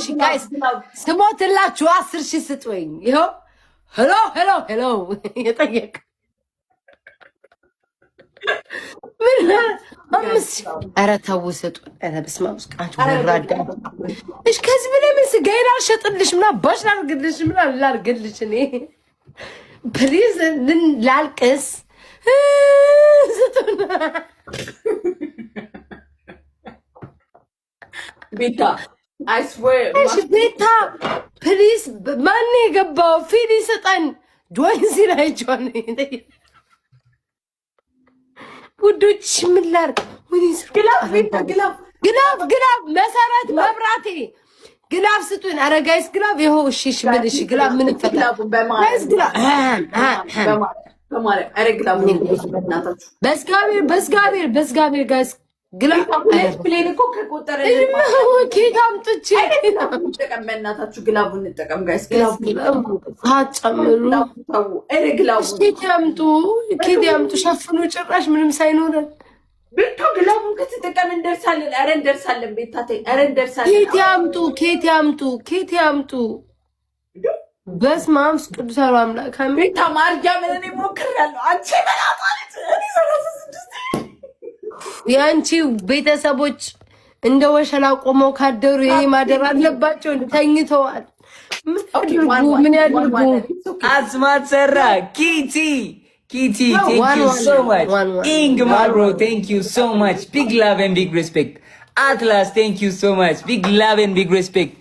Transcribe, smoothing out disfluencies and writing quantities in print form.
ሺህ ጋይስ ስሞትላችሁ 10 ሺህ ስጡኝ። ይኸው ሄሎ ሄሎ ሄሎ የጠየቅ ኧረ ተው ስጡን። ኧረ በስመ አብ ውስጣችሁ ወራዳ። እሺ ከዚህ በላይ ምን ስጋዬን አልሸጥልሽ ምን አባሽ ላድርግልሽ? ምን ላድርግልሽ እኔ ፕሊዝ ላልቅስ ስጡን። ቤታ አይ ስዌር እሺ ቤታ ፕሊዝ ማን የገባው ፊል ይሰጠን ጆይን ሲላይጆን ውዶች ምን ላድርግ? ምን ይስሩ? ግላብ መሰረት መብራቴ ግላብ ስጡኝ። ኧረ ጋይስ ግላብ ይኸው። እሺ እሺ ምን እሺ ግላብ ምን ይፈታል? ጋይስ ግላብ በማርያም ኧረ ግላብ በስጋቤር ጋይስ ግላብ ፕሌን እኮ ከቆጠረ ኬክ አምጥቼ እንጠቀም። በእናታችሁ ግላቡን እንጠቀም ጋይስ። ግላቡ አጨምሩ። ኧረ ግላቡ ኬክ ያምጡ ሸፍኑ። ጭራሽ ምንም ሳይኖረን ቤታ ግላቡን ከተጠቀም እንደርሳለን። ኧረ እንደርሳለን። ቤታ ተይ ኧረ እንደርሳለን። ኬክ ያምጡ። በስመ አብ ቅዱስ አምላክ ቤታ ማርያምን እኔ ሞክሬያለሁ። አንቺ በላጣለች እኔ 36 የአንቺ ቤተሰቦች እንደ ወሸላ ቆመው ካደሩ ይሄ ማደር አለባቸው። ተኝተዋል። ምን ያድርጉ? አስማት ሰራ ኪቲ thank you so much. Ingmar bro, thank you so much. Big love and big respect. Atlas, thank you so much. Big love and big respect.